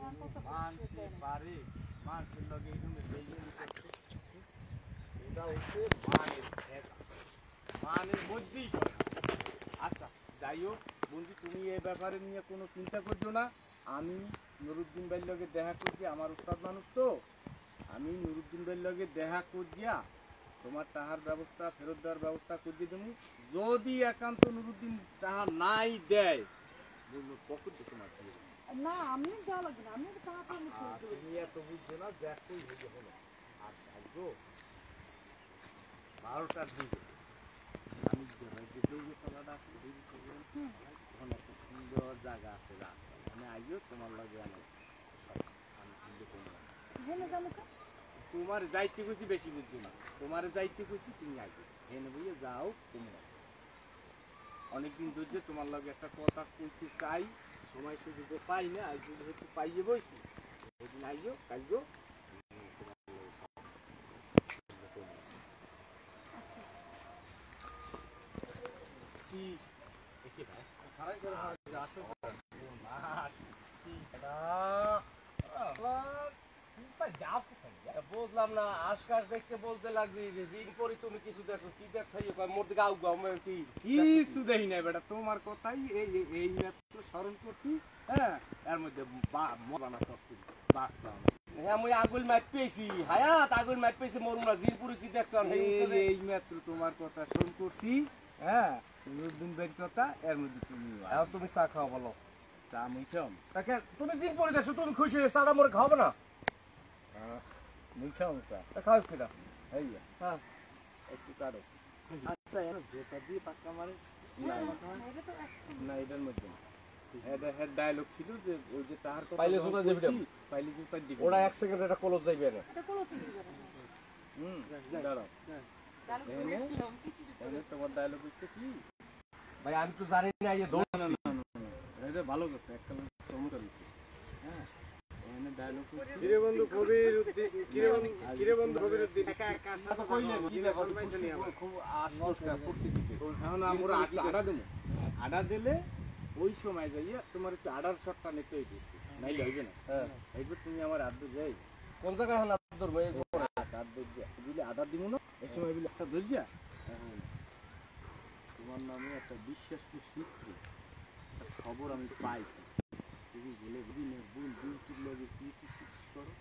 মানসি পারে মানুষের লগে ওটা হচ্ছে মানের মধ্যেই কথা। আচ্ছা যাই হোক বন্ধু, তুমি এই ব্যাপারে নিয়ে কোনো চিন্তা করছো না। আমি নুরুদ্দিন ভাইয়ের লগে দেখা করছি, আমার উস্তাদ মানুষ তো, আমি নুরুদ্দিন ভাইয়ের লগে দেখা করছিয়া তোমার টাহার ব্যবস্থা ফেরত দেওয়ার ব্যবস্থা করে দেবো। যদি একান্ত নুরুদ্দিন টাহা নাই দেয় বুঝলো পকেট তোমার না আমি দেওয়া লাগবে না, আমি তুমি এত বুঝছো না, দেখোই হয়ে হলো। আর থাকবো 12টার দিকে আমি যে তলাটা আছে ওখানে একটা সুন্দর জায়গা আছে রাস্তা, আমি আইও তোমার লাগে অনেক তোমার যাইতে খুশি বেশি বুঝবো না, তোমার যাইতে খুশি তুমি আইবে হেনে বইয়ে যাও তোমরা। অনেকদিন ধরে তোমার লগে একটা কথা কইতে চাই, সময় সুযোগ পাই না, আজ যেহেতু পাইয়ে বইছি ওইদিন আইও কাইও। কি বুঝলাম না, আশকাশ দেখতে বলতে লাগছি যে জিন করি তুমি কিছু দেখো, কি দেখছাই মোর দিকে আউ গাও কিছু দেখি না বেটা, তোমার কথাই এই মাত্র স্মরণ করছি। হ্যাঁ এর মধ্যে মরানা করছি হ্যাঁ আমি আগুল মাইট পেয়েছি, হায়াত আগুল মাইট পেয়েছি মরুনা জিনপুরি কি দেখছো এই মাত্র তোমার কথা স্মরণ করছি। হ্যাঁ নুরুদ্দিন ভাইয়ের কথা, এর মধ্যে তুমি চা খাও বলো। চা মুইখাম তাকে তুমি জিনপুরি দেখছো, তুমি খুশি হয়ে চাটা মোরে খাওয়াবে না? মুইখাম চা খাও কিনা হ্যাঁ একটু কারো। আচ্ছা যেটা দিয়ে পাক্কা মারে না এটার মধ্যে ডায়লগ ছিল যে ওই যে তাহার কথা পাইলে জুতা দিবি, পাইলে জুতা দিবি, ওরা এক সেকেন্ড এটা ক্লোজ যাইবে না, এটা ক্লোজ দিবে না। দাঁড়াও এনে তোমার ডায়লগ হচ্ছে কি ভাই, আমি তো জানি না এই দৌড় না এটা ভালো করছে একটা চমৎকার হইছে। হ্যাঁ এনে ডায়লগ কিরে বন্ধু কবির উদ্দিন, কিরে বন্ধু কবির উদ্দিন একা একা সাথে কইলে কি ব্যাপার পাইছনি আমার খুব আশঙ্কা করতে দিতে। এখন আমরা আডা দেব, আডা দিলে ওই সময় যাইয়া তোমার একটু আডার শটটা নিতে হইবে, নাইলে হইবে না। হ্যাঁ এইবার তুমি আমার আড্ডু যাই কোন জায়গায় এখন আড্ডু ধরবো, এই আড্ডু দিলে আডার দিব না এই সময় বলে একটা ধরছিয়া। এখন তোমার নামে একটা বিশ্বাসী সূত্র খবর আমি পাইছি, তুমি বলে দিনের বোন বিউটির লগে কি করো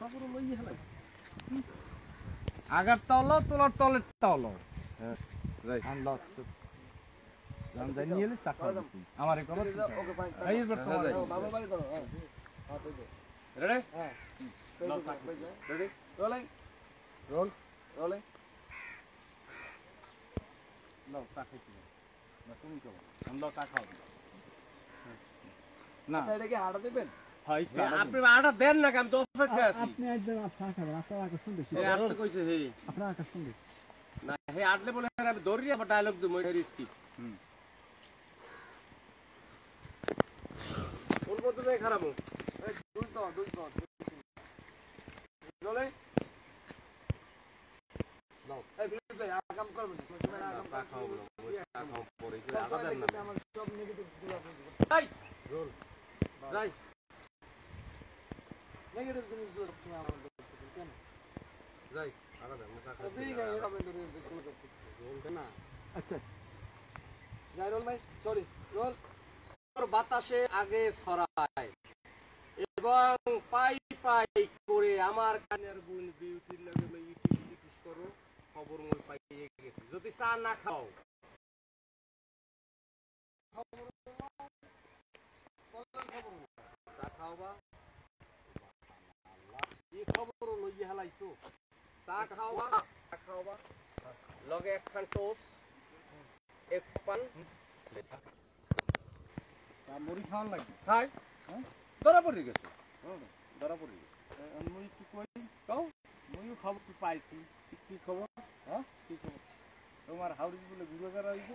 খবর লইয়ে হেলাইছি আগার তাওলো তোলার তলের তাওলো। হ্যাঁ আমার না আটা দেবেন, আপনি আটা দেন না, আমি তো অপেক্ষা আছি। আপনি একদম আপনার কইছে হে আপনার আকাশ শুনবে না, হে আটলে বলে আমি দৌড়ি আবার ডায়লগ দেবো এটা রিস্কি। কোন পদ্ধতি খারাপ দুই তো চলে নাও এই বিল ভাই আগাম করবেন না, চা খাও বলো চা খাও পরে কি আটা দেন না, আমার সব নেগেটিভ গুলো যাই রোল যাই নেগেটিভ জিনিসগুলো তুমি আমার দেখতেছেন কেন যাই আটা দেন না, চা খাও ঠিক আছে এটা বন্ধ করে না। আচ্ছা যাই রোল ভাই সরি রোল বাতাসে আগে ছড়ায় এবং পাই পাই করে আমার কানের বোন বিউটির লগে ইটিস করো, খবর মই পাইয়ে গেছি। যদি চা না খাও চা খাওবা এই খবর লইয়া হেলাইছো, চা খাওবা লগে একখান টোস্ট এক পান মুড়ি খাওয়ান লাগবে খাই। হ্যাঁ ধরা পড়ে গেছে, ধরা পড়ে গেছে মুই কি কই কও মুইও খবর তো পাইছি। কি খবর? হ্যাঁ কি খবর? তোমার হাওড়ি বলে ঘুরে বেড়া হইছে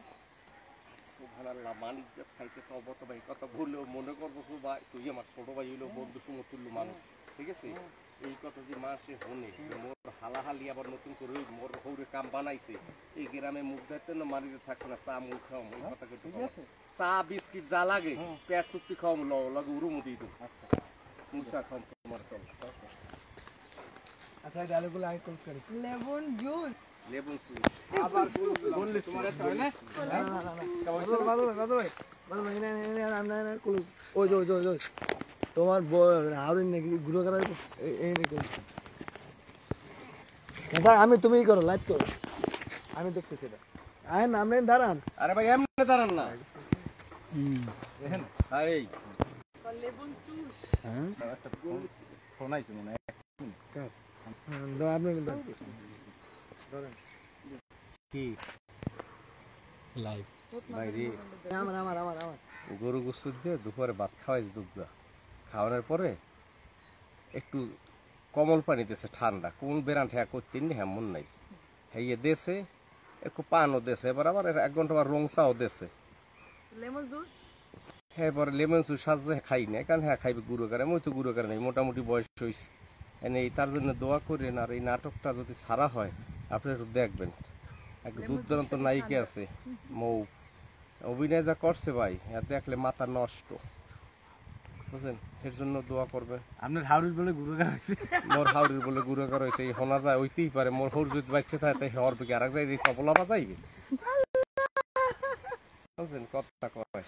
সুবহানাল্লাহ, মালিক যে খাইছে খবর তো ভাই কত ভুলেও মনে করবো ভাই তুই আমার ছোট ভাই হইলো বন্ধু সমতুল্য মানুষ, ঠিক আছে এই কথা যে মাসে হনে মোর হালাহালি আবার নতুন করে মোর হৌরে কাম বানাইছে এই গ্রামে মুখ ধরতে না মারিতে থাকবে না চা মুখ খাও এই কথা ঠিক আছে চা বিস্কিট যা লাগে পেট চুক্তি খাও লাগে উরুমু দিয়ে দেবো আচ্ছা মুখ চা খাও তোমার চল আচ্ছা ডায়লগুলো আগে ক্লোজ করি লেমন জুস লেবু আবার বললি তোমার টয়লেট ওই তোমার হাওড়িন নাকি ঘুরে করা আমি তুমি করো লাইভ করো আমি দেখতেছি এটা আয় নাম নেই দাঁড়ান আরে ভাই এমনি দাঁড়ান না এই লেমন জুস একটা ফোন আইছে মনে হয় আপনি কি লাইভ বাইরে আমার গরু গোসল দিয়ে দুপুরে ভাত খাওয়াইছে দুধটা খাওয়ানোর পরে একটু কমল পানি দিয়েছে ঠান্ডা কোন বেরান ঠেয়া করতেন হ্যাঁ মন নাই হ্যাঁ দেশে একটু পানও দেশে এবার আবার 1 ঘন্টা আবার রং চাও দেশে লেমন জুস হ্যাঁ এবার লেমন জুস সাজে খাই না কারণ হ্যাঁ খাইবে গুঁড়ো করে আমি তো গুঁড়ো করে নাই মোটামুটি বয়স হয়েছে এনে তার জন্য দোয়া করেন আর এই নাটকটা যদি সারা হয় আপনি একটু দেখবেন এক দুর্দান্ত নায়িকা আছে মৌ অভিনয় যা করছে ভাই হ্যাঁ দেখলে মাথা নষ্ট বুঝলেন এর জন্য দোয়া করবেন আপনার হাওড়ির বলে ঘুরে মোর হাওড়ির বলে গুঁড়ো করা হয়েছে এই হোনা যায় ওইতেই পারে মোর হৌর যদি বাচ্চা থাকে তাই হওয়ার বেগে আর এক জায়গায় কবলা বাজাইবে বুঝলেন কথা কয়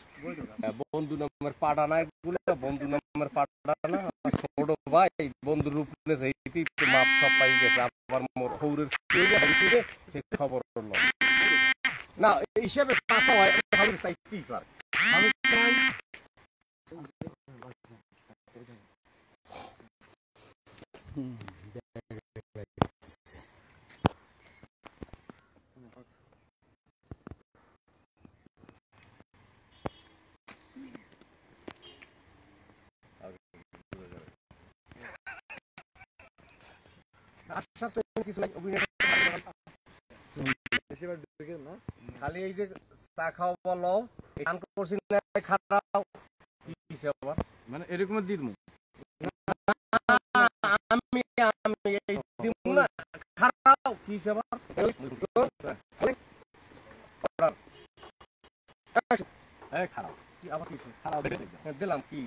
বন্ধু নামের পাড়া না এগুলো বন্ধু নামের পাড়া না ছোট ভাই বন্ধুর রূপ নিয়েছে এইতেই তো মাপ সব পাই গেছে আবার মোর হৌরের খবর হলো না এই হিসাবে কথা হয় হাওড়ির চাইতেই পারে আমি চাই খালি এই যে চা খাওয়া বলো খারাপ মানে এরকম দিন আমি এই দিমু না খারাপ কি সেবা খারাপ কি আবার কি খারাপ দিলাম কি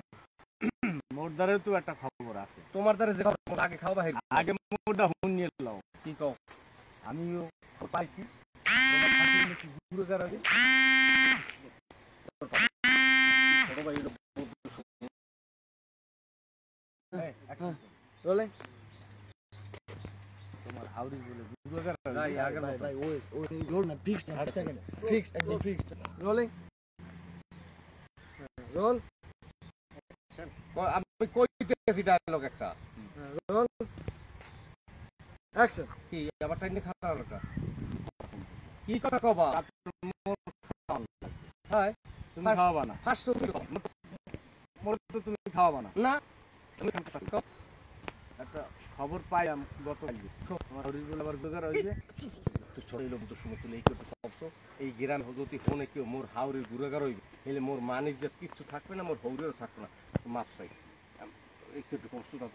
মোর দ্বারে তো একটা খবর আছে তোমার দ্বারা যে আগে খাওয়া বাহির আগে মোরটা হুন নিয়ে লাও কি কও আমিও পাইছি ঘুরে গাড়ি ছোট ভাই রোলে তোমার হাওড়ি বলে ঘুরে গাড়ি আগে ভাই ওই রোল না ফিক্সড সেকেন্ড ফিক্সড একদম ফিক্সড রোলিং রোল আমি কইতেছি ডায়লগ একটা রোল অ্যাকশন কি আবার টাইনে খাওয়া লাগা কি কথা কবা হ্যাঁ তুমি খাওয়াবা না ফার্স্ট মোর তো তুমি খাওয়াবা না না তুমি একটা খবর পাই আমি গতকালকে আমার হরিশ বলে আবার বেকার হয়েছে তো ছড়াইলো তো সময় তুলে এই কথা ভাবছো এই গিরান যদি ফোনে কেউ মোর হাওড়ির গুড়াগার হইবে এলে মোর মানিস যে কিচ্ছু থাকবে না মোর হৌরেরও থাকবে না মাপ চাই একটু কষ্ট দাও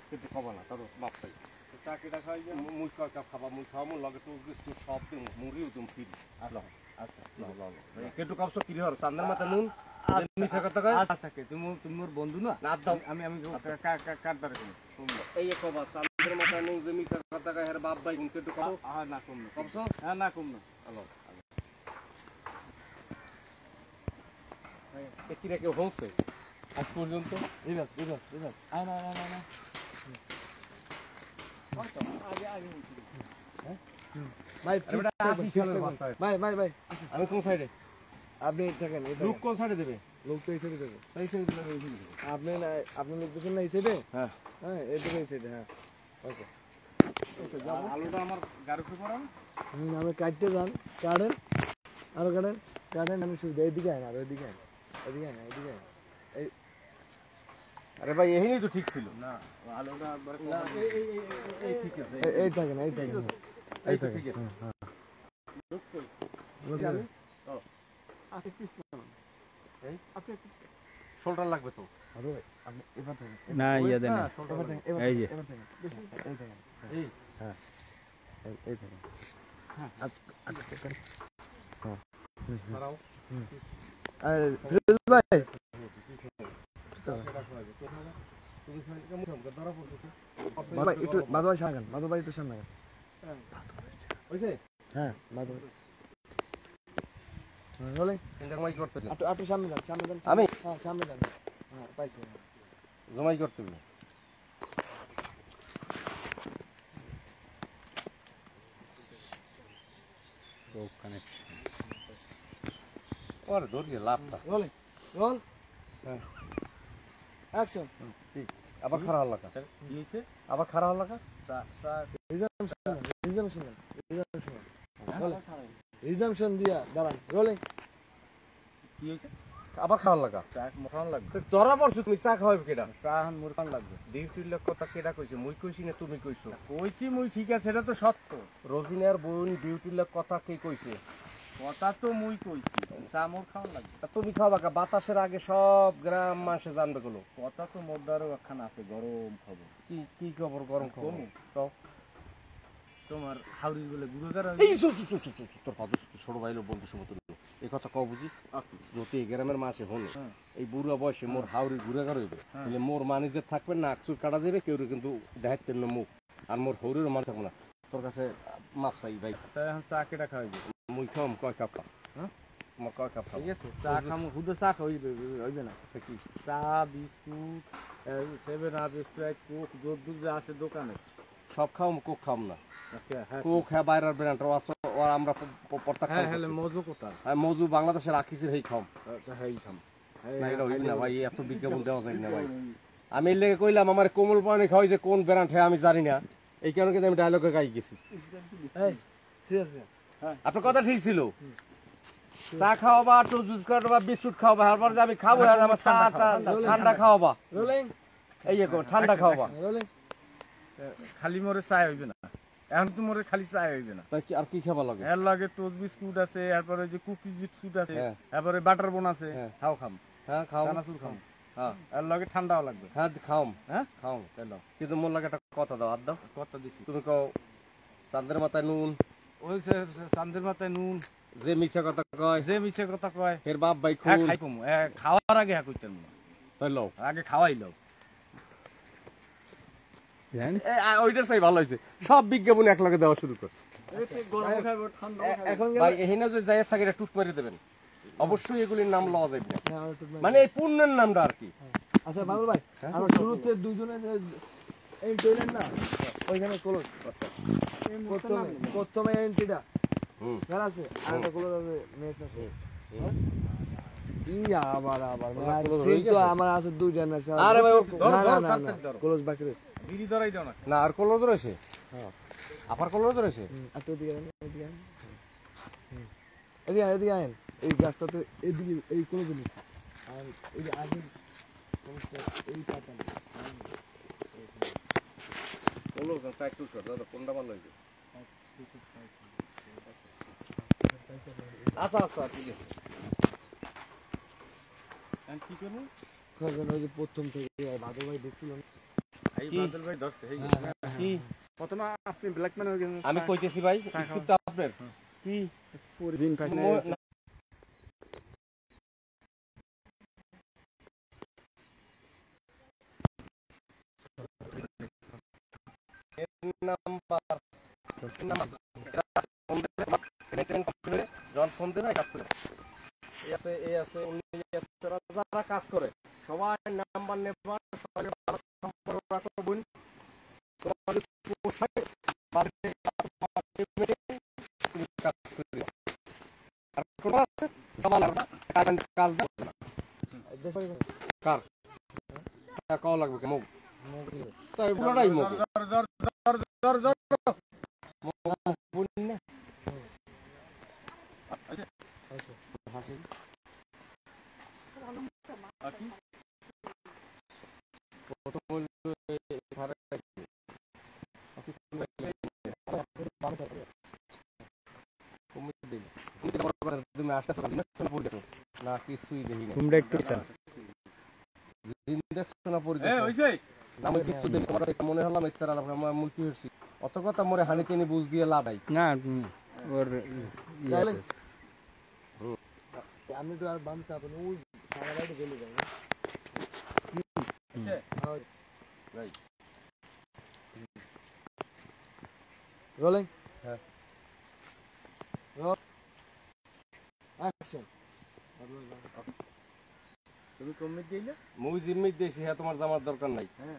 কিন্তু খাবা না তারও মাপ চাই চাকরিটা খাই যে মুই খাবা মুই খাওয়া মোর লগে তো সব দিন মুড়িও তুমি ফিরি আসলো আচ্ছা একটু কষ্ট কিরে হর চান্দের মাথা নুন মিশা কথা কয় আচ্ছা কে তুমি মোর বন্ধু না না দাও আমি কার দ্বারা এই কবা চান্দের মাথা নুন যে মিশা কথা কয় হের বাপ ভাই কিন্তু একটু কও না কম না কবছো হ্যাঁ না কম না হ্যালো কিরা কেউ হচ্ছে আজ পর্যন্ত ইবাস আয় না ভাই ভাই আমি কোন সাইডে আপনি থাকেন লোক কোন সাইডে দেবে লোক তো এই সাইডে দেবে এই সাইডে দিলে আপনি না আপনি লোক দেখেন না এই সাইডে হ্যাঁ এদিকে এই সাইডে হ্যাঁ ওকে আলুটা আমার গাড়িতে পড়ান আমি কাটতে যান কাটেন আরো কাটেন আমি সুবিধা এইদিকে আয় না আর ওইদিকে এদিকে এই আরে ভাই এখানেই তো ঠিক ছিল না আলুটা এই ঠিক আছে এই থাকেন এই তো ঠিক আছে শোল্ডার লাগবে তো। দাদু ভাই আপনি এবার থেকে না ইয়া দেন এবার থেকে এই যে এবার থেকে এই থেকে এই হ্যাঁ এই থেকে হ্যাঁ দাঁড়াও। আর ফিরোজ ভাই বাবা একটু বাবা ভাই সামনে বাবা ভাই একটু সামনে হইছে? হ্যাঁ বাবা বলে জমাই করতেছে। একটু সামনে যান আমি? হ্যাঁ সামনে যান হ্যাঁ পাইছি জমাই করতেছে। ওরে ধরিয়ে লাভটা। রোল রোল হ্যাঁ। অ্যাকশন ঠিক। আবার খারাপ হল লাগা। কি হইছে? আবার খারাপ হল লাগা। রিজাম্পশন দিয়া দাঁড়ান রোলিং কি হইছে? আবার খারাপ লাগা। চা মোটান লাগবে ধরা পড়ছো তুমি, চা খাওয়াবে কেডা? চা এখন মোটান লাগবে ডিউটির লোক কথা কেডা কইছে? মুই কইছি না তুমি কইছো? কইছি মুই ঠিক আছে এটা তো সত্য রোজিনার বোন ডিউটির লোক কথা কে কইছে? কথা তো মুই কইছি চা মোর খাওয়ান লাগবে তা তুমি খাওয়াবা কা? বাতাসের আগে সব গ্রাম মানুষে জানবে গুলো। কথা তো মোদ্দারও একখান আছে গরম খবর কি কি খবর? গরম খবর কমু? কও। তোমার হাউরির বলে গুরুদার এই তোর ফাদর ছোট ভাইলো বন্ধু সমতুল্য এই কথা কও বুঝি। যদি এই গ্রামের মাসে হলো এই বুড়া বয়সে মোর হাউরি ঘুরে ঘর হইবে, তাহলে মোর মানে যে থাকবে না চুল কাটা যাবে, কেউ কিন্তু দেখাইতেন না মুখ, আর মোর হৌরিরও মান থাকবো না। তোর কাছে মাপ চাই ভাই। তাই এখন চা কেটা খাওয়াইবে মুই খাম কয় কাপ খাম? হ্যাঁ আমার কয় কাপ খাম? ঠিক আছে চা খামু হুদো চা খাওয়াইবে হইবে না কি চা বিস্কুট 7 আপ স্প্রাইট কোক দুধ যা আছে দোকানে সব খাম? কোক খাম না। হ্যাঁ কোক হ্যাঁ বাইরের ব্র্যান্ড আছে, আর আমরা পড়তা খাই। হ্যাঁ হ্যাঁ মজু কোথায় মজু বাংলাদেশের রাখিসের হেই খাম হ্যাঁ খাম না। এটা হইবে না ভাই, এত বিজ্ঞাপন দেওয়া যায় না ভাই। আমি এর লেগে কইলাম আমার কোমল পানি খাওয়াই যে কোন ব্র্যান্ড হ্যাঁ আমি জানি না, এই কারণে কিন্তু আমি ডায়লগে গাই গেছি। আপনার কথা ঠিক ছিল, চা খাওয়াবা একটু জুস খাওয়াবা বিস্কুট খাওয়াবা, তারপর যে আমি খাবো আর আমার চা ঠান্ডা খাওয়াবা, এই ঠান্ডা খাওয়াবা। খালি মোরে চা হইবে না, এখন তো মোরে খালি চা হইবে না, তাই আর কি খাবার লাগে? এর লাগে টোস্ট বিস্কুট আছে, তারপরে যে কুকিজ বিস্কুট আছে, হ্যাঁ। তারপরে বাটার বোন আছে, হ্যাঁ। খাও খাম হ্যাঁ খাও, চানাচুর খাম, হ্যাঁ এর লাগে ঠান্ডাও লাগবে। হ্যাঁ খাও, হ্যাঁ খাও। চলো কিন্তু মোর লাগে একটা কথা দাও, আর দাও। কথা দিছি তুমি কও চাঁদের মাথায় নুন, ওই চান্দের মাথায় নুন, যে মিছা কথা কয় যে মিছে কথা কয় এর বাপ ভাই হ্যাঁ খুন। খাই কম খাওয়ার আগে হ্যাঁ কইতেন না, হইলো আগে খাওয়াই লও। ওইটার চাই ভালো হয়েছে, সব বিজ্ঞাপন এক লগে দেওয়া শুরু করছে। এখন ভাই এখানে যদি যাই থাকে এটা টুক মেরে দেবেন, অবশ্যই এগুলির নাম লওয়া যাবে না, মানে এই পূর্ণের নামটা আর কি। আচ্ছা বাবুল ভাই আমরা শুরুতে দুজনে এই ট্রেনের না ওইখানে ক্লোজ প্রথমে এন্ট্রিটা ঘর আছে আর একটা ক্লোজ আছে মেস আছে আবার তো আমার আছে দুইটা না। আরে ভাই ক্লোজ বাকি রয়েছে বিড়ি ধরাই দাও না, আর কলর ধরেছে, আপার কলর ধরেছে। একটু এদিকে এদিকে এদিকে আইন, এই গাছটাতে এদিকে এই ক্লোজ নিচ্ছে আর এই যে আগে এই পাতা একটু কোনটা ভালো হয়েছে? আচ্ছা আচ্ছা ঠিক আছে। কি করবো ওই যে প্রথম থেকে বাদল ভাই দেখছিল এই বাদল ভাই ধরছে এই কি কত না আপনি ব্ল্যাকম্যান হয়ে গেছেন। আমি কইতেছি ভাই স্ক্রিপ্টটা আপনার কি দিন খাইছে নাম্বার জন ফোন দেবে কাজ করে, এই আছে উনি আছে, যারা কাজ করে সবাই নাম্বার নেবা, সবাই ভালো সম্পর্ক রাখবেন। তোমার পোশাক বাড়িতে তুমি কাজ করে আর কোন আছে কাজ দাও না কার কল লাগবে কেমন তাই পুরোটাই মুখ তুমি আসতে না কিছুই দেখি না। তোমরা একটু জিন দেখছো না পরি দেখছো হইছে আমি কিছু দিন পরে মনে হলাম ইচ্ছা আলাপ আমার মুই কি হইছি অত কথা মোরে হানিতে নি বুঝ দিয়ে লাভ নাই না ওর আমি তো আর বাম চাপ না ওই সারা বাইরে গেলে যাবে রাইট রোলিং হ্যাঁ রোল অ্যাকশন তুমি কমিট দিলে মুই জিম্মিত দিয়েছি হ্যাঁ তোমার জানার দরকার নাই হ্যাঁ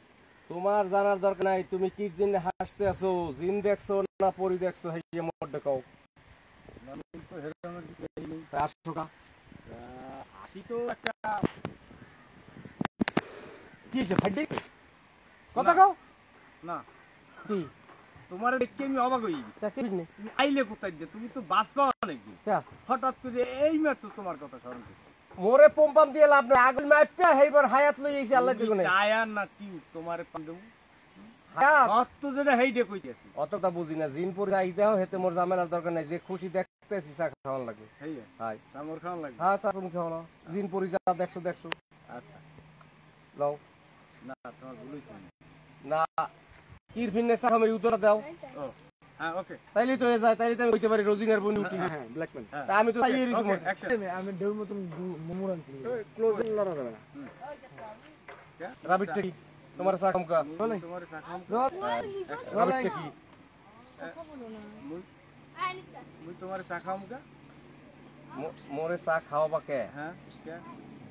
তোমার জানার দরকার নাই তুমি কি জিন হাসতে আছো জিন দেখছো না পরি দেখছো হেই মোর দেখাও আমি তো হেরানোর কিছু নেই তা 800 টাকা 80 তো একটা কি যে ফাইট দিছে কথা কও না কি তোমার দেখে আমি অবাক হই তা কি নে তুমি আইলে কোথায় যে তুমি তো বাস পাও নাকি কা হঠাৎ করে এই মাত্র তোমার কথা স্মরণ করছি মোরে পম্পাম দিয়ে লাভ নাই আগুন মাইপা হেইবার হায়াত লই আইছি আল্লাহ দিগুনে টায়ার না টিউ তোমার পান্দম হায়াত কত যেটা হেইডে কইতেছি অতটা বুঝি না জিন পরি আই দাও হেতে মোর জামেলার দরকার নাই যে খুশি দেখতেছি চা খাওয়ান লাগে হেই হাই সামর খান লাগে হ্যাঁ চা তুমি খাওয়া জিন পরি যা দেখছো আচ্ছা লও না তোমার ভুল হইছে না কির ফিননে চা আমি উত্তর দাও ও হ্যাঁ ওকে তাইলে তো হয়ে যায় তাইলে তো আমি কইতে পারি রোজিনার বোন উঠি হ্যাঁ ব্ল্যাকম্যান তা আমি তো চাইয়ে রইছি মোর অ্যাকশন আমি দেউ মতন মোমরান করি ক্লোজিং লড়া যাবে না রাবিটটা কি তোমার চা খামকা তোমার চা খাম রাবিটটা কি মুই তোমার চা খামকা মোরে চা খাওয়াবা কে হ্যাঁ কে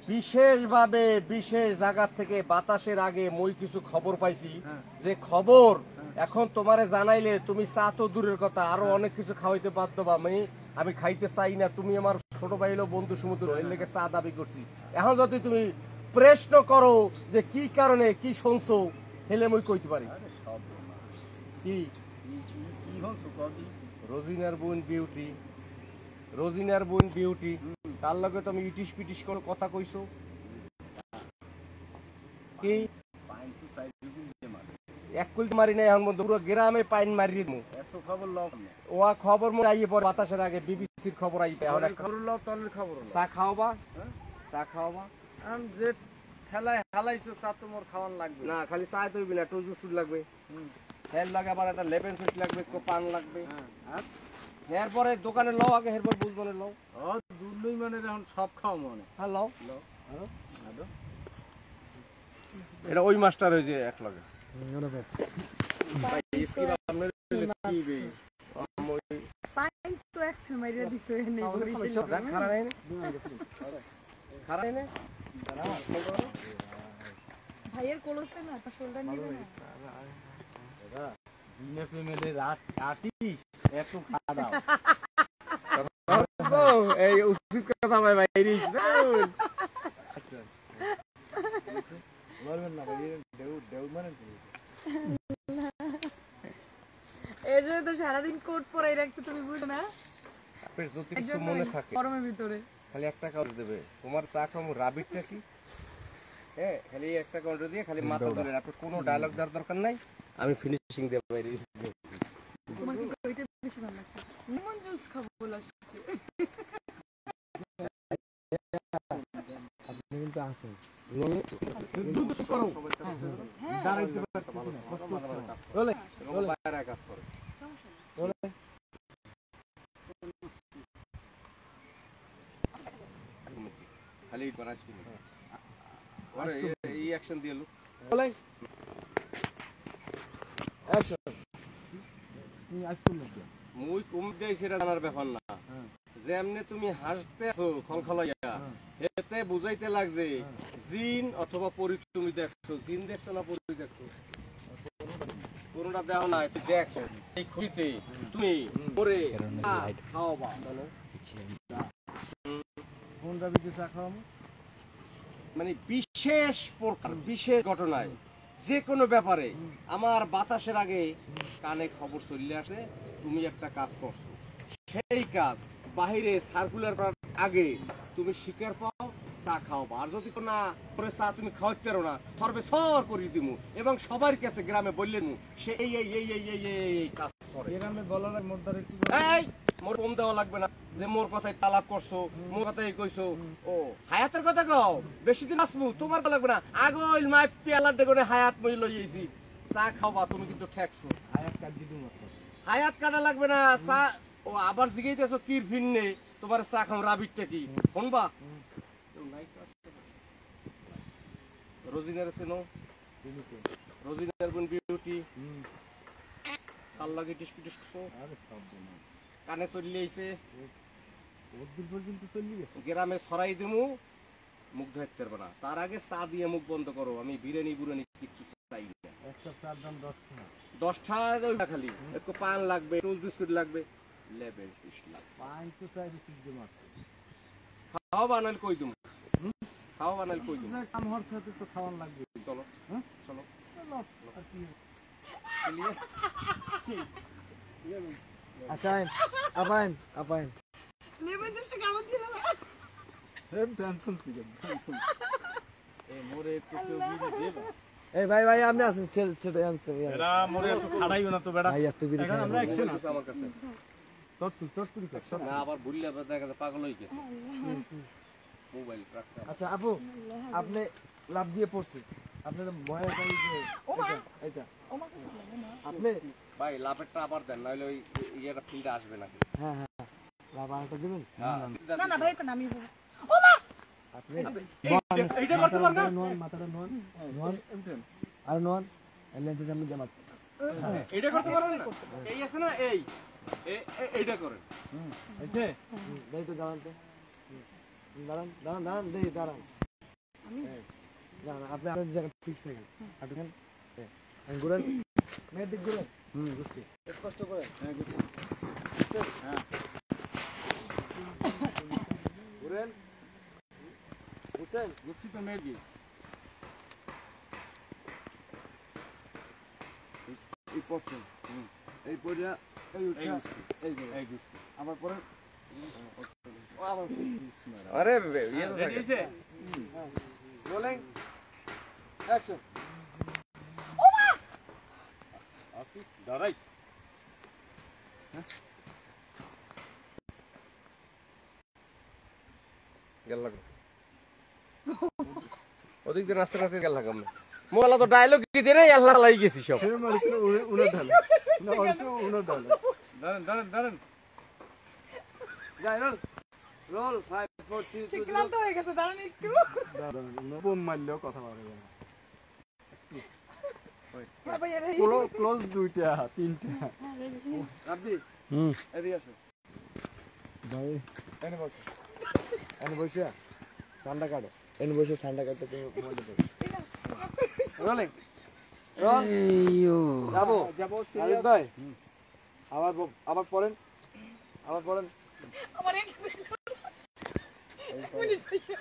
বিশেষভাবে বিশেষ জায়গা থেকে বাতাসের আগে মই কিছু খবর পাইছি হ্যাঁ। যে খবর এখন তোমারে জানাইলে তুমি চা তো দূরের কথা আরো অনেক কিছু খাওয়াইতে বাধ্য বা আমি খাইতে চাই না তুমি আমার ছোট ভাই হলো বন্ধু সমুদ্র এর লেগে চা দাবি করছি এখন যদি তুমি প্রশ্ন করো যে কি কারণে কি শুনছো হেলে মই কইতে পারি আরে সব কি কি হচ্ছে কবি রোজিনার বোন বিউটি তার লগে তুমি ইটিস পিটিস করে কথা কইছো কি পাইন টু সাইড দিকে মার এক কুলতে মারি নাই এখন বন্ধু পুরো গ্রামে পাইন মারি দিমু এত খবর লও না ওয়া খবর মনে আইয়ে পরে বাতাসের আগে বিবিসির খবর আইবে এখন খবর লও তলের খবর লও চা খাওয়াবা হ্যাঁ? চা খাওয়াবা আমি যে ঠেলায় হালাইছো চা তো মোর খাওয়ান লাগবে না খালি চা তৈবি না টুজু সুট লাগবে হুম। হেল লাগে আবার একটা লেবেন সুট লাগবে পান লাগবে হ্যাঁ আর এরপরে দোকানে লও আগে এরপর বুঝবো না লও ও দুলই মানে এখন সব খাও মনে হ্যাঁ লও লও আদো এটা ওই মাস্টার হয়ে যে এক লগে ওরা ব্যাস পাইন তো এক্সট্রা মাইরা দিছে এনে ভাইয়ের কোলসে না তা শোল্ডার নিবে না দিনে প্রেমেলে রাত কাটিস এত খাওয়া এই উচিত কথা ভাই ভাই বলবেন না ভাই দেউ মানে এর জন্য তো সারাদিন কোট পরাই রাখছে তুমি বুঝো না আপনার যদি কিছু মনে থাকে গরমের ভিতরে খালি একটা কাউন্ট দেবে তোমার চা খামু রাবিটটা কি হ্যাঁ খালি একটা কাউন্টার দিয়ে খালি মাথা ধরে আপনার কোনো ডায়লগ দেওয়ার দরকার নাই আমি ফিনিশিং দেব বাইরে তোমার কি ওইটা বেশি ভালো লাগছে লেমন জুস খাবো লাগছে আপনি কিন্তু আছেন কাজ করে খালি বানাস কি আরে এই অ্যাকশন দিয়ে লুক বলেন অ্যাকশন তুমি আইসক্রিম নাকি মুই কম দেই সেটা জানার ব্যাপার না যেমনে তুমি হাসতে আছো খলখলাইয়া এতে বুঝাইতে লাগছে জিন অথবা পরি তুমি দেখছো জিন দেখছো না পরি দেখছো কোনটা দেখো না তুই দেখছো এই খুঁটিতে তুমি পরে খাওয়াবা বলো কোন দাবিতে চা খাওয়াবো মানে বিশেষ প্রকার বিশেষ ঘটনায় যে কোনো ব্যাপারে আমার বাতাসের আগে কানে খবর চলে আসে তুমি একটা কাজ করছো সেই কাজ বাহিরে সার্কুলার করার আগে তুমি শিকার পাও চা খাওয়াবা আর যদি না করে চা তুমি খাওয়াতে পারো না সর্বে সর করে দিমু এবং সবার কাছে গ্রামে বললেন সে এই এই এই এই এই এই কাজ করে গ্রামে বলার মধ্যে কি এই মোর কম দেওয়া লাগবে না যে মোর কথাই তালাক করছো, মোর কথাই কইছো। ও হায়াতের কথা কও, বেশি দিন আসবো তোমার কথা লাগবে না। আগল মাই পেয়ালার দেখে হায়াত মই লইয়েছি, চা খাওয়া তুমি কিন্তু ঠেকছো। হায়াত কাট দিবি মাত্র। হায়াত কাটা লাগবে না, চা। ও আবার জিগাইতেছো কির ফিন্নে, তোমার চা খাও রাবিটটা কি শুনবা? রোজিনার চেনো? রোজিনার বোন বিউটি কাল লাগে টিস্কি টিস্কো কানে চলে আইছে, অদ্দূর পর্যন্ত চললি গেছে। গ্রামে ছড়াই দিমু, মুখ ধরতে পারবে না। তার আগে চা দিয়ে মুখ বন্ধ করো। আমি বিরিয়ানি বুরানি কিচ্ছু চাই না। একটা চার দাম 10 টাকা। 10 টাকা খালি, একটু পান লাগবে, টোস্ট বিস্কুট লাগবে, লেবেল ফিশ লাগবে। পাঁচ তো চাই দিবি মাত্র। খাওয়া বানাল কই দিমু, খাওয়া বানাল কই দিমু। কাম হওয়ার সাথে তো খাওয়ান লাগবে। চলো হ্যাঁ? চলো চলো, আর কি? আচ্ছা আপাইন আপাইন লেমন জুসটা কেমন ছিল? টেনশন ছিল, টেনশন। এ মোরে একটু কেউ বিড়ি দে বা। এই ভাই ভাই আপনি আছেন ছেড়ে আনছেন এরা মোরে একটু খাড়াইও না তো বেটা। ভাই এত বিড়ি এখন খাই আমরা অ্যাকশন আছে আমার কাছে। তরতুরি কর। না আবার ভুললে আবার দেখা যায় পাগল হয়ে গেছে। মোবাইল রাখছে। আচ্ছা আপু আপনি লাভ দিয়ে পড়ছি, আপনার ভয়ের গাড়ি যে এটা আমার কাছে লাগে না। আপনি ভাই লাভেরটা আবার দেন, নাহলে ওই ইয়েটা ফিল্ডে আসবে নাকি। হ্যাঁ হ্যাঁ লাভ আরেকটা দিবেন। না না ভাই এটা নামিয়ে বলো। আপনি এইটা করতে পারবে না। মাথাটা নোন আর নোন লেন্সের সামনে জামাত এইটা করতে পারবেন না। এই আছে না এই এইটা করেন। আইছে দেই তো দাঁড়ান, দাঁড়ান দাঁড়ান দাঁড়ান দেই দাঁড়ান। না না আপনি আপনার জায়গা ফিক্স থাকেন। আপনি ঘুরেন, মেয়ের দিক ঘুরেন। বুঝছি, কষ্ট করেন। হ্যাঁ গুছি। হ্যাঁ ঘুরেন, বুঝছেন? গুছি তো মেয়ে কি? এই পড়ছেন, এই পড়িয়া এই উঠা, এই এই গুছি। আবার পরে আবার আরে ইয়ে তো রেডি থাকে। হইছে? Rolling action. আপনি দাঁড়াই। গেল লাগো ওদিক দিয়ে রাস্তা রাস্তা গেল লাগাম। মোলা তো ডায়লগ কি দিয়ে রে আল্লাহ লাই গেছি সব। ফের মারিস উড়ে ঢাল না উড়ে ঢাল। দাঁড়ান দাঁড়ান দাঁড়ান। যাই রোল রোল 5 4 3 2 ক্লান্ত হয়ে গেছে, দাঁড়ান একটু। বোম মারলেও কথা বলা যাবে না। বাবা এর ক্লোজ দুইটা তিনটা। রাব্বি এদিকে আসো ভাই, এনে বসো, এনে বসে সান্ডা কাটো, এনে বসে সান্ডা কাটতে তুমি মোবাইল দাও। রোলিং রোল যাবো যাবো সিরিয়াস ভাই। আবার পড়েন, আবার পড়েন। আমার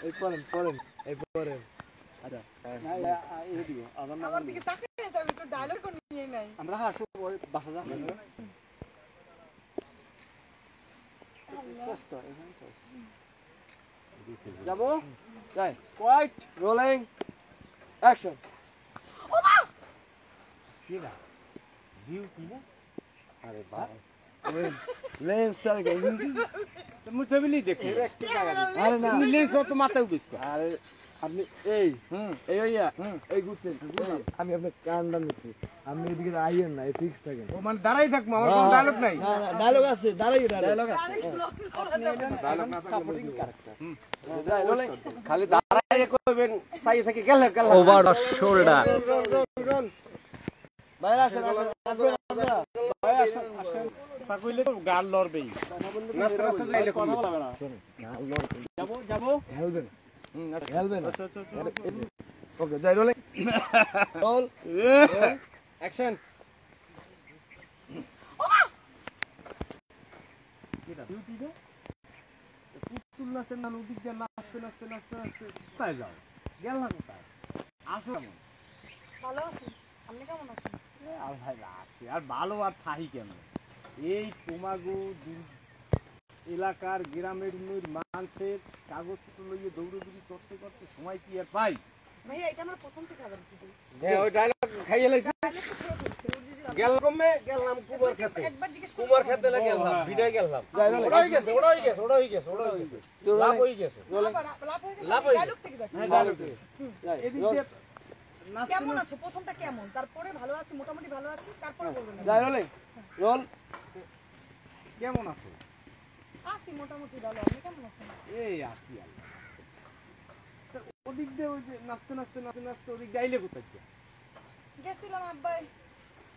এই পড়েন পড়েন এই পড়েন। আচ্ছা এইদিকে আমার দিকে তাকিয়ে আছে, আমি তো ডায়লগ কোন নিয়ে নাই। আমরা হাসো বাসা যা যাবো যাই। Quite rolling action. আরে ভাই লেন্স তার মুছাবিলি দেখি। আরে না লেন্স তো মাথায় উঠিস। আরে আপনি এই এই ইয়া এই ঘুরছেন, আমি আপনার কানটা নিচ্ছি, আপনি এদিকে আইয়েন না, এই ফিক্স থাকেন। ও মানে দাঁড়াই থাকবো, আমার কোনো ডায়লগ নাই। না না ডায়লগ আছে, দাঁড়াই ডায়লগ আছে। ডায়লগ না সাপোর্টিং ক্যারেক্টার যাই রোলিং খালি দাঁড়ায় কইবেন চাই থাকি গেল গেল। Over the shoulder. রোল ভাই আসেন আসেন আসবেন আপনারা ভাই আসেন আসেন। তা কইলে তো গাল লড়বেই। নাস্তা রাস্তা যাইলে কোন যাবো যাবো হেলবেন হেলবেন আচ্ছা আচ্ছা আচ্ছা। ওকে যাই রোলিং রোল অ্যাকশন। পুতুল নাচের না নদীর দিয়ে নাচতে নাচতে নাচতে নাচতে কোথায় যাও? গেল না কোথায়? আসো কেমন? ভালো আছি, আপনি কেমন আছেন? আর ভাই রাখছি আর ভালো আর থাহি কেমন? এই তোমাগো এলাকার গ্রামের মানুষের কাগজপত্র লইয়ে দৌড়দৌড়ি করতে করতে সময় কি আর পাই? ভাইয়া এটা আমার প্রথম থেকে আবার কি হ্যাঁ ওই ডায়লগ খাইয়ে লাইছে। ডায়লগ তো খেয়ে ফেলছি, ওর যদি গেলাম গেলাম কুমার খেতে একবার জিজ্ঞেস করো। কুমার খেতে গেলাম ভিড়ে গেলাম ওটা হয়ে গেছে ওটা হয়ে গেছে ওটা হয়ে গেছে ওটা হয়ে গেছে লাভ হয়ে গেছে লাভ হয়ে গেছে, লাভ হয়ে ডায়লগ থেকে যাচ্ছে। এদিক দিয়ে নাচতে কেমন আছে প্রথমটা কেমন, তারপরে ভালো আছে, মোটামুটি ভালো আছে, তারপরে বলবেন। যাই রোলিং রোল কেমন আছে? আছি মোটামুটি ভালো, আপনি কেমন আছেন? এই আসি আল্লাহ। তা ওদিক দিয়ে ওই যে নাচতে ওদিক দিয়ে আইলে কোথায় গিয়া? গেছিলাম আব্বাই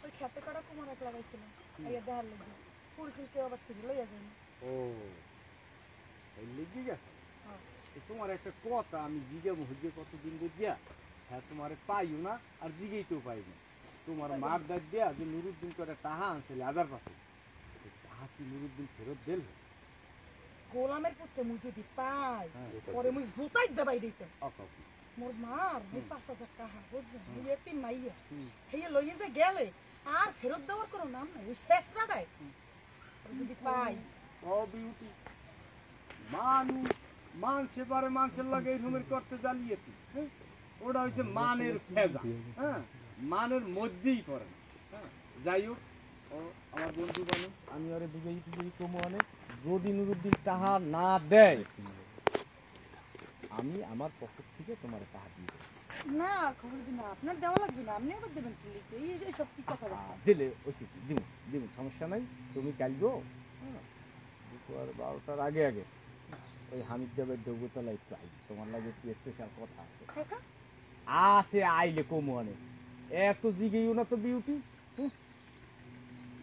ওই খেতে কাটা কুমার এক লাগাইছিলাম, আইয়া দেখার লেগে ফুল কেউ আবার সিঁড়ি লইয়া যায়নি। ও এই লেগে গেছে। হ্যাঁ। তোমার একটা কথা আমি জিজ্ঞাবো হইতে কতদিন বুঝিয়া, হ্যাঁ তোমার পাইও না আর জিগেইতেও পাই না। তোমার মার দাঁত দিয়া যে নুরুদ্দিন করে টাহা আনছিল হাজার পাশে, টাহা কি নুরুদ্দিন ফেরত দিল? গোলামের পুত্রে মুই যদি পাই হ্যাঁ। পরে মুই জুতাই দেবাই দিতাম। অকাউ মোর মার এই 5,000 টাকা বুঝছেন, মুই এতিম মাইয়া হেয়ে লইয়ে যে গেলে আর ফেরত দেওয়ার কোনো নাম নাই, ওই শেষরাটাই যদি পাই। ও বিউটি মানুষে পারে মানুষের লাগে এই রুমের করতে জ্বালিয়েছি, হ্যাঁ? ওটা হচ্ছে মানের ফেজা, হ্যাঁ মানের মধ্যেই করে না, হ্যাঁ? যাই হোক ও আমার বন্ধু বানু, আমি ওরে দিকেই কমু অনেক, যদি নুরুদ্দিন টাহা না দেয় আমি আমার পকেট থেকে তোমার টাহা দিয়ে দেব। না খবর দিন, আপনার দেওয়া লাগবে না, আপনি আবার দেবেন কি লিখে, এই সব কি কথা বলছেন? দিলে ওষুধ দিব সমস্যা নাই। তুমি কাল গো, হ্যাঁ দুপুর 12টার আগে ওই হামিদ দেবের দেবতলা একটু আই, তোমার লাগে একটু স্পেশাল কথা আছে। কাকা আছে আইলে কমু অনেক, এত জিগেইও না তো বিউটি।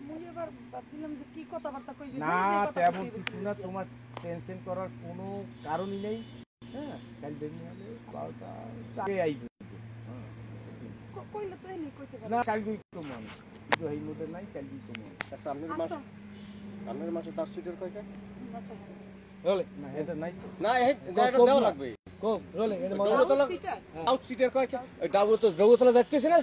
মুই এবার ভাবছিলাম যে কি কথাবার্তা কইবে, না তেমন কিছু না, তোমার টেনশন করার কোনো কারণই নেই, হ্যাঁ কাল দেরি হলে 12টা আগে আই কইলে তো এমনি কইতে পারে। না কাল গুই কমু অনেক, কিন্তু এই মুহূর্তে নাই, কাল গুই কমু অনেক। আচ্ছা আপনার মাসে তার সুইটার কয়টা আচ্ছা রোলিং না এটা নাই তো। না এটা দেওয়া লাগবে কোম রোলিং এটা ডাবুতলা আউট সিটার কয়টা ওই ডাবুতলা যাইতেছে না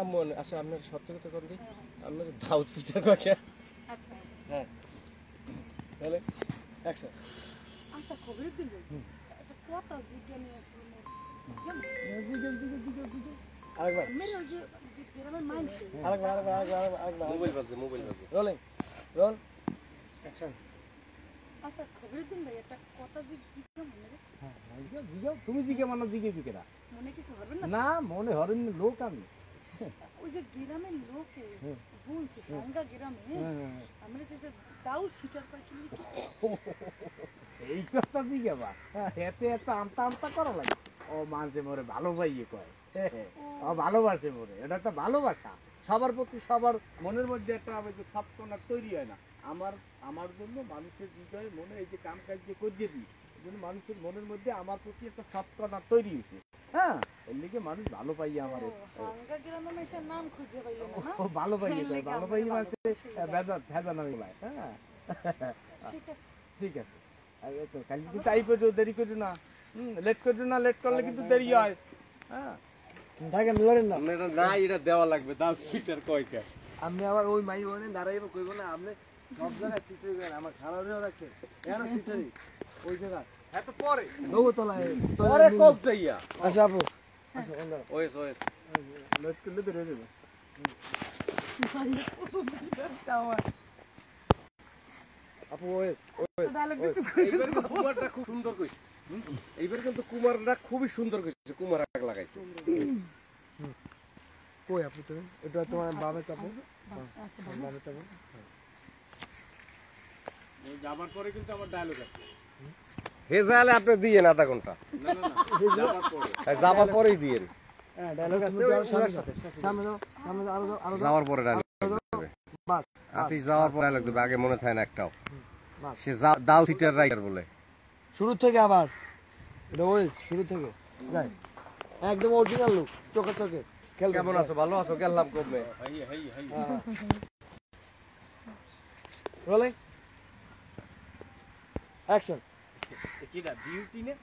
আমন আচ্ছা আপনার সত্যি কথা কোন দিই আপনার দাউদ সিটার কয়টা আচ্ছা হ্যাঁ রোলিং অ্যাকশন আচ্ছা খবর দিন একটা কথা জিজ্ঞাসা আছে মোর, কেমন আরেকবার মেরে ওই যে গ্রামের মানুষ আরেকবার মোবাইল বাজে রোলিং রোল অ্যাকশন আচ্ছা খবর দিন ভাই একটা কথা জিজ্ঞাসা মনে রে, তুমি জিগে মানে জিগে বিকেরা মনে কিছু হবে না? না মনে হরেন লোক আমি। ওই যে গ্রামের লোকে বলছে গঙ্গা গ্রামে আমরা যে দাও সিটার পাই কি এই কথা জিগে বা এতে এত আমতা করা লাগে। ও মানুষে মোরে ভালো পাইয়ে কয়, ও ভালোবাসে মোরে, এটা একটা ভালোবাসা। সবার প্রতি সবার মনের মধ্যে একটা সফটকর্নার তৈরি হয় না। আমার জন্য মানুষের হৃদয়ে মনে এই যে কাম কাজ যে করিয়ে দিই, এই জন্য মানুষের মনের মধ্যে আমার প্রতি একটা সফটকর্নার তৈরি হয়েছে, হ্যাঁ এর লিগে মানুষ ভালো পাইয়ে আমার গঙ্গা গ্রামে মেশার নাম খুঁজে পাইলেন না? ও ভালো পাইয়ে যায়, ভালো পাইয়ে মানুষের ভেজা নামে বলায়, হ্যাঁ ঠিক আছে ঠিক আছে। আর এই তো কাল কিন্তু তাই করছো, দেরি করছো না, লেট করছো না, লেট করলে কিন্তু দেরি হয়, হ্যাঁ থাকেন ধরেন না আপনার এটা না এটা দেওয়া লাগবে দাউদ সিটার কয়টা আপনি আবার ওই মাই ওখানে দাঁড়াইব কইব না আপনি সব জায়গায় চিটে গেলেন আমার খালারেও রাখছেন কেন চিটারি ওই জায়গা এত পরে দৌতলায় পরে কোপ যাইয়া আচ্ছা আপু আচ্ছা ওন্দা ওয়েস লেট করলে তো রয়ে যাবে আপু ওই এইবার কিন্তু কুমারটা খুব সুন্দর কইছে এইবার কিন্তু কুমারটা খুবই সুন্দর কইছে কুমার আগ লাগাইছে কই আপু তুমি এটা তোমার বামে চাপো বামে চাপো যাবার পরে কিন্তু আমার ডায়লগ আছে। হেজালে আপনি দিয়েন আধা ঘন্টা না যাবার পরে যাবার পরেই দিয়েন হ্যাঁ ডায়লগ আছে সামনে দাও আরো যাওয়ার পরে ডায়লগ দেবে বাস আপনি যাওয়ার পরে ডায়লগ দেবে আগে মনে থাকে না একটাও বাস সে দাও সিটার রাইটার বলে শুরু থেকে আবার এটা ওয়েস শুরু থেকে যাই একদম অরিজিনাল লুক চোখে চোখে কেমন আছো ভালো আছো গেলাম কমবে রোলিং অ্যাকশন কিটা বিউটি নে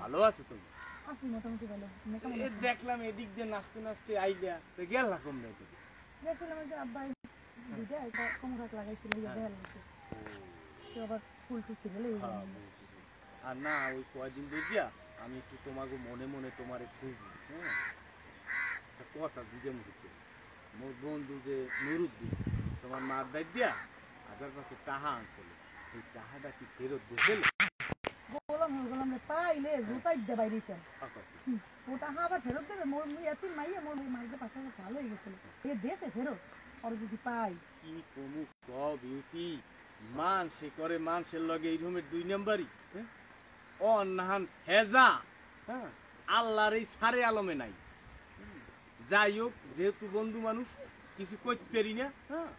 ভালো আছে তুমি? আছি মোটামুটি ভালো, আপনি কেমন এ দেখলাম এদিক দিয়ে নাচতে আইডিয়া তো গেল না কম দেখে। গেছিলাম ওই যে আব্বাই দুইটা একটা কোমর এক লাগাইছিল ইয়া দেখার লেগে, তো আবার ফুল ছিল এই জন্য। আর না ওই কয়দিন বুঝিয়া আমি একটু তোমাকে মনে মনে তোমারে খুঁজি, হ্যাঁ কথা জিজ্ঞেস করছি মোর বন্ধু যে নুরুদ্দিন তোমার মার দায় দিয়া আগের কাছে টাহা আনছিল, এই টাহাটা কি ফেরত দিয়েছিল? বললাম পাইলে জুতাই দে বাইরিতেন ওটা আবার ফেরত দেবে মোর মুই এতিম মাইয়া মোর ওই মাইকে পাশে ভালো হয়ে গেছিল এ দেশে ফেরত আর যদি পাই কি কমু ক বিউটি, মানুষে করে মানুষের লগে এই রুমের 2 নাম্বারই, অন্নাহান হেজা, হ্যাঁ আল্লাহর এই সারে আলমে নাই। যাই হোক, যেহেতু বন্ধু মানুষ কিছু করতে পারি না, হ্যাঁ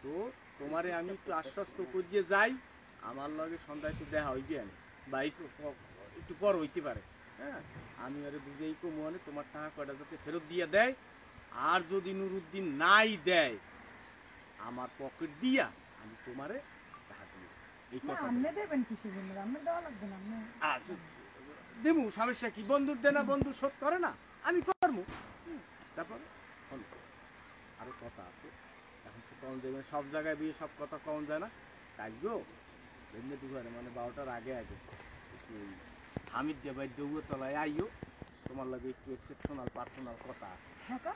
তো তোমারে আমি একটু আশ্বস্ত করিয়ে যাই, আমার লগে সন্ধ্যায় একটু দেখা হইবে আমি, বা একটু পর হইতে পারে, হ্যাঁ আমি আরে বুঝেই কমু মানে তোমার টাকা কয়টা যাতে ফেরত দিয়ে দেয়, আর যদি নুরুদ্দিন নাই দেয় আমার পকেট দিয়া আমি তোমারে টাকা দিব। এই না কথা আপনি দেবেন কিসের জন্য আপনি দেওয়া লাগবে না আপনি দেবো, সমস্যা কি? বন্ধুর দেনা বন্ধু শোধ করে না, আমি করবো। তারপর আরো কথা আছে, এখন তো কম দেবে সব জায়গায় বিয়ে সব কথা কম যায় না, কাজগো এমনি দুপুরে মানে 12টার আগে আগে একটু ওই হামিদ দেবাই দৌড়তলায় আইও, তোমার লাগে একটু এক্সেপশনাল পার্সোনাল কথা আছে। হ্যাঁ কা?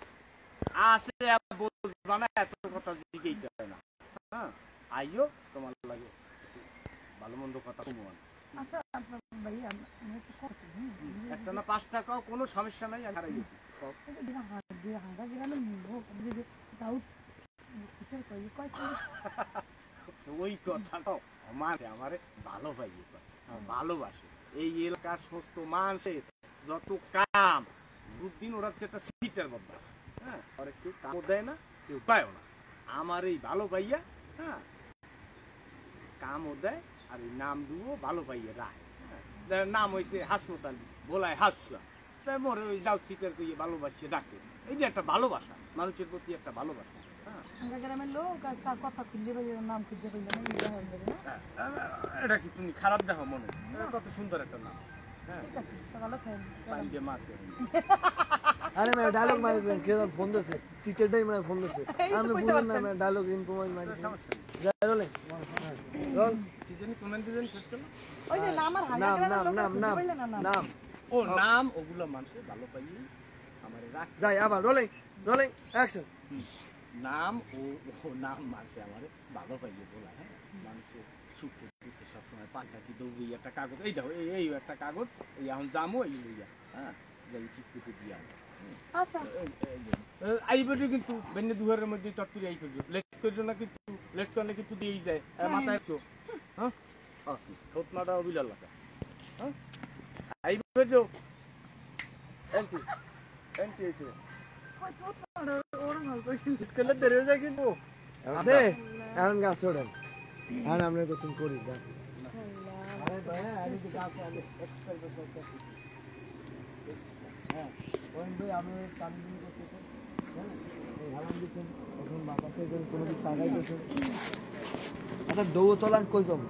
আছে বলবা না, এত কথা দিকেই যায় না, হ্যাঁ আইও তোমার লাগে একটু ভালো মন্দ কথা কমন। আচ্ছা আপনার ভাই আমি একটু কথা একটা না 5 টাকাও কোনো সমস্যা নাই, আমি হারাই গেছি। হাঁটা গ্রামের লোক যদি তাও কিসের কই কয় ওই কথাটাও আমারে ভালো পাইয়ে ভালোবাসে, এই এলাকার সমস্ত মানুষের যত কাম দুদিন ওরা একটা সিটের মধ্যে, হ্যাঁ ওরা কেউ কামও দেয় না কেউ পায়ও না, আমার এই ভালো পাইয়া, হ্যাঁ কামও দেয় আর এই নাম দুও ভালো পাইয়া রায়, হ্যাঁ নাম হয়েছে হাসমতালি বলায় হাসলা, তাই মরে ওই ডাউট সিটার কইয়ে ভালোবাসিয়ে ডাকে, এই যে একটা ভালোবাসা মানুষের প্রতি একটা ভালোবাসা। গ্রামের লোক কথা খুঁজে পাই নাম খুঁজে পাইলে না এটা কি তুমি খারাপ দেখো মনে? কত সুন্দর একটা নাম, হ্যাঁ ঠিক আছে ভালো খাই পাঞ্জে মাছ। আরে মানে ডায়লগ মারি দেন, কেউ ফোন দিছে চিটেটাই মানে ফোন দিছে, আমি বললাম না মানে ডায়লগ ইনফরমাইজ মারি সমস্যা নেই, যাই রোলে রোল কি জানি কমেন্ট দিবেন শেষ না? ওই যে আমার নাম নাম নাম নাম নাম ও নাম ওগুলো মানুষের ভালো পাইয়ে আমার রাখ যাই আবার রোলিং রোলিং অ্যাকশন। নাম ও নাম মানুষে আমার ভালো পাইয়ে বলা, হ্যাঁ মানুষের সুখে দুঃখে সবসময় পাল্টা কি দৌড়ি একটা কাগজ, এই দেখো এই একটা কাগজ, এই এখন জামো এই লইয়া, হ্যাঁ যাই ঠিক করে দিয়া আচ্ছা আইবেটে কিন্তু বেনে দুহারের মধ্যে তত্ত্ব আই করছো, লেট করছো না কিন্তু লেট করলে কিন্তু দিয়েই যায় মাথায় একটু, হ্যাঁ ছোটনাটা অবিলাল লাগা, হ্যাঁ আইবেটে এন্টি এন্টি আছে করলে দেরি হয়ে যায় কিন্তু দে এখন গাছ ছোড়েন, এখন আমরা তো তুমি করি গাছ। আরে ভাই আমি তো গাছ আমি এক্সপেক্ট করতে হ্যাঁ ওই ভাই আমি কান্দিনি করতেছি, হ্যাঁ এই হালাম দিছেন এখন বাতাসে করে কোনো কিছু তাকাই দিছেন। আচ্ছা দৌতলান কই কম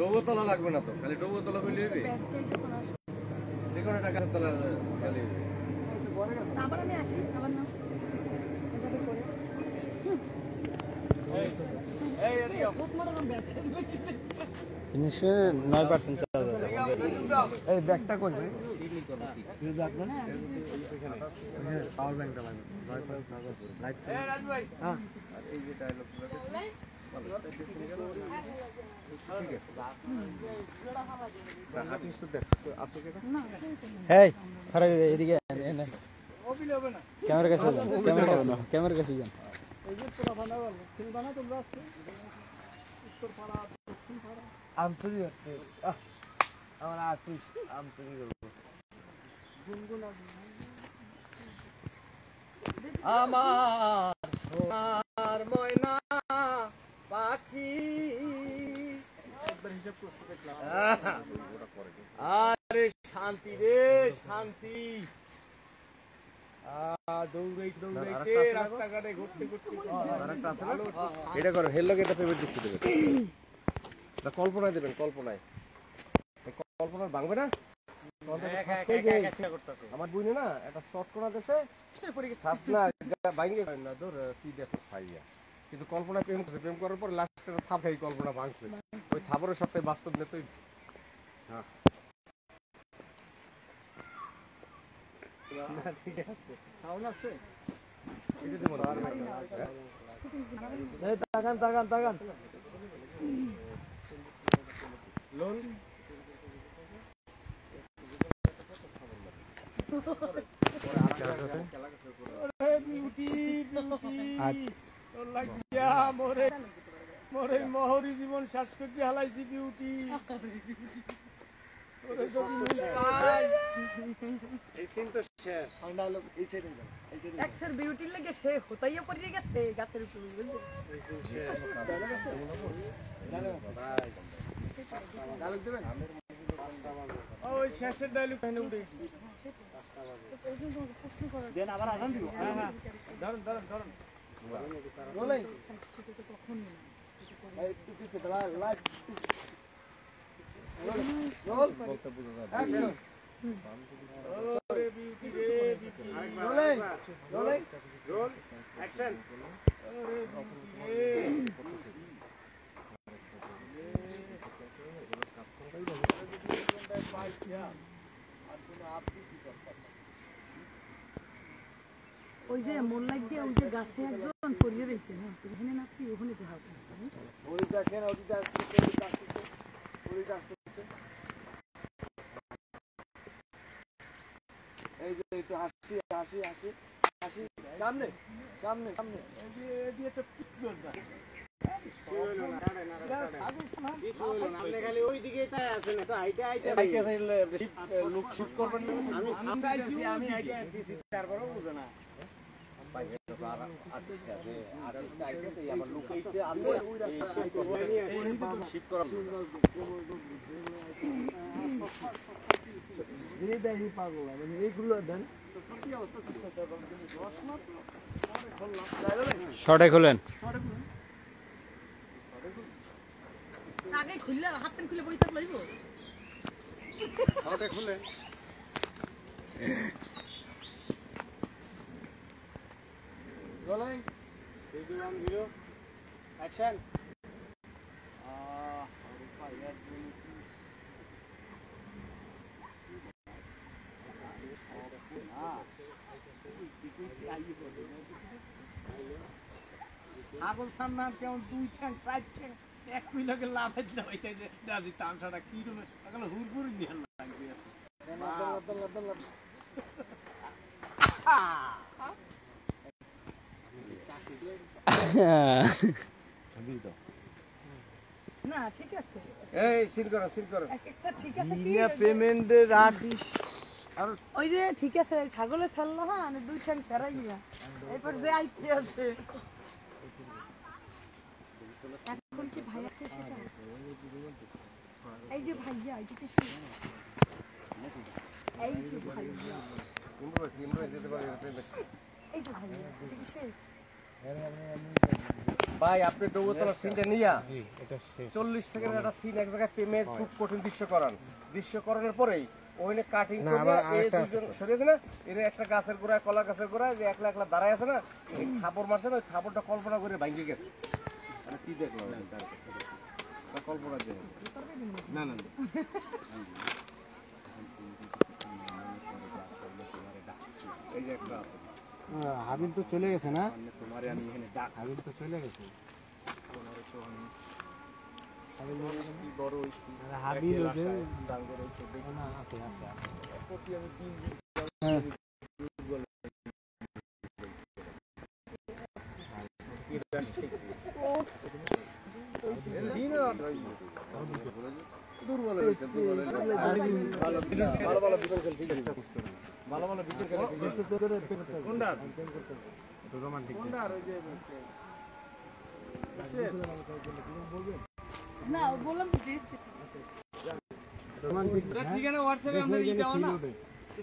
ডোবতলা লাগবে না তো, খালি ডোবতলা বললে হবে, যে কোনো একটা গাছের তলা খালি আবার আমি আসি আবার না এই এরিয়া 9% চার্জ আছে। এই ব্যাগটা কই ভাই আপনার পাওয়ার ব্যাংকটা লাগবে লাইট এই রাজু ভাই, হ্যাঁ এই যে ডায়লগগুলো আর্টিস্ট তো দেখ আছে কেন এই ফারাক এদিকে এনে অবিলে হবে না ক্যামেরা কাছে যান, ক্যামেরা কাছে যান। এই যে তোরা বানাবো ফিল্ম তোমরা আছে উত্তর পাড়া দক্ষিণ পাড়া আমচুরি আমার আর্টিস্ট আমচুরি করবো। আমার সোনার ময়না পাখি, আরে শান্তি রে শান্তি, দৌড়াইতে দৌড়াইতে রাস্তাঘাটে ঘুরতে ঘুরতে এটা করো, হেল লগে এটা পেমেন্ট দিতে দেবেন, এটা কল্পনায় দেবেন, কল্পনায় কল্পনার ভাঙবে না আমার বুঝলে না একটা শর্ট করা দিয়েছে ফার্স্ট না ভাঙে না ধর কি দেখো ছাইয়া, কিন্তু কল্পনা প্রেম করছে, প্রেম করার পর লাস্টে থাপ খাই কল্পনা ভাঙছে, ওই থাপরের সবটাই বাস্তব নেই তো। হ্যাঁ ঠিক আছে সাউন্ড আছে এটা দিব না এই তাকান তাকান তাকান লোন বিউটি বিউটি তোর লাগিয়া মোরে মোরে মহরি জীবন শেষ করতে হালাইছি বিউটি তোরে যদি মুই পাই এই সিন তো শেষ সাউন্ড হলো এই সাইডে যাও এই সাইডে এক্সের বিউটির লাগে সে হতাইয়া পড়ে গেছে গাছের উপরে বুঝলি ডায়লগ দিবেন ওই শেষের ডায়লগ এনে উঠে প্রশ্ন করার দেন আবার আজান দিব হ্যাঁ হ্যাঁ ধরুন ধরুন ধরুন রোলিং কখন এই একটু পিছে দাঁড়া লাইভ রোল অ্যাকশন ওরে বিউটি রে beauty rolling rolling roll action ওরে বিউটি রে ওই যে মন লাগিয়ে ওই যে গাছে একজন পড়িয়ে রয়েছে না ওখানে না তুই ওখানে দেখা করছিস ওই দেখেন ওই আসছে ওই আসছে এই যে একটু হাসি হাসি হাসি হাসি সামনে সামনে সামনে এই একটা পিকচার না আপনি খালি ওই দিকেই তাই আছেন তো হাইটা হাইটা লুক শুট করবেন আমি চাইছি আমি হাইটা দিছি তারপরও বুঝো না যে দেখি পাগল এইগুলো দেন শর্টে খুলেন আগে খুললে হাত পেন খুলে বই তাক লইব ওটা খুলে রোলিং 3 2 1 0 অ্যাকশন ছাগল সামনে কেমন 2 ঠ্যাং 4 ঠ্যাং এক মিলকে লাফাই দিতে হইতে যে দাদি তামসাটা কি রকম এখন হুরহুর নিয়ে লাগবে না ঠিক আছে এই সিন করো একটা ঠিক আছে কি পেমেন্টের আর্টিস্ট ওই যে ঠিক আছে ছাগলে ছাড়লো হ্যাঁ দুই ঠ্যাং ছাড়াইয়া এরপর যে আইতে আছে এখন কি ভাই আছে সেটা এই যে ভাইয়া এই যে শেষ এই যে ভাইয়া এই যে ভাইয়া এটা কি শেষ ভাই আপনি ডৌতলা সিনটা নিয়া 40 সেকেন্ডের একটা সিন এক জায়গায় পেমেন্ট খুব কঠিন দৃশ্যকরণের পরেই ওইনে কাটিং করে এই দুজন সরিয়েছে না এর একটা গাছের গোড়ায় কলা গাছের গোড়ায় যে একলা একলা দাঁড়ায় আছে না এই থাপড় মারছে না ওই থাপড়টা কল্পনা করে ভাঙে গেছে মানে কি দেখলো কল্পনা যে না না এই যে একটা আছে হাবিল তো চলে গেছে না তোমারে আমি এখানে ডাক হাবিল তো চলে গেছে বড় হইছি হাবিল ওই যে ডাঙ্গর হইছে না আছে আছে আছে প্রতি আমি 3 দুর্বল হয়েছে ভালো ভালো বিতর্ক খেলতে গেছে ভালো ভালো বিতর্ক খেলতে গেছে কোনটা রোমান্টিক কোনটা ওই যে না বললাম তো দিয়েছি রোমান্টিক ঠিকানা হোয়াটসঅ্যাপে আমরা ই দাও না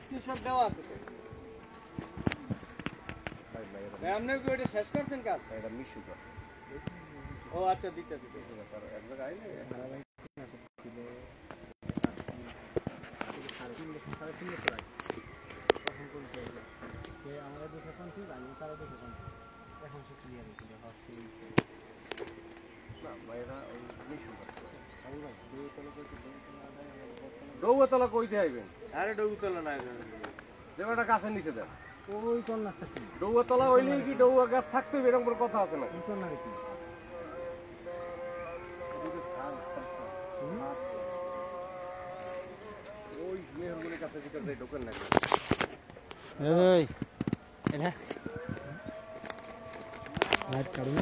স্ক্রিনশট দেওয়া আছে তো ভাই আপনি কি ওটা শেষ করছেন কাজ এটা মিশু করছে ও আচ্ছা দিতে স্যার এক জায়গায় আইলে আমাদের দেখে কোন ঠিক আমি তারা দেখে কোন এখন সে ক্লিয়ার হয়েছিল না ভাইরা ওই মিশু করছে ডৌতলা কইতে আইবেন আরে ডুবতলা না যেটা গাছের নিচে দেন ওই কর্নারটা কি ডৌয়া তলা হইলেই কি ডৌয়া গাছ থাকতে হবে এরকম কোনো কথা আছে না ওই কর্নারে কি ওই মেহরগুলির কাছে ভিতর দিয়ে ঢোকেন নাকি এই এটা লাইট কাটুন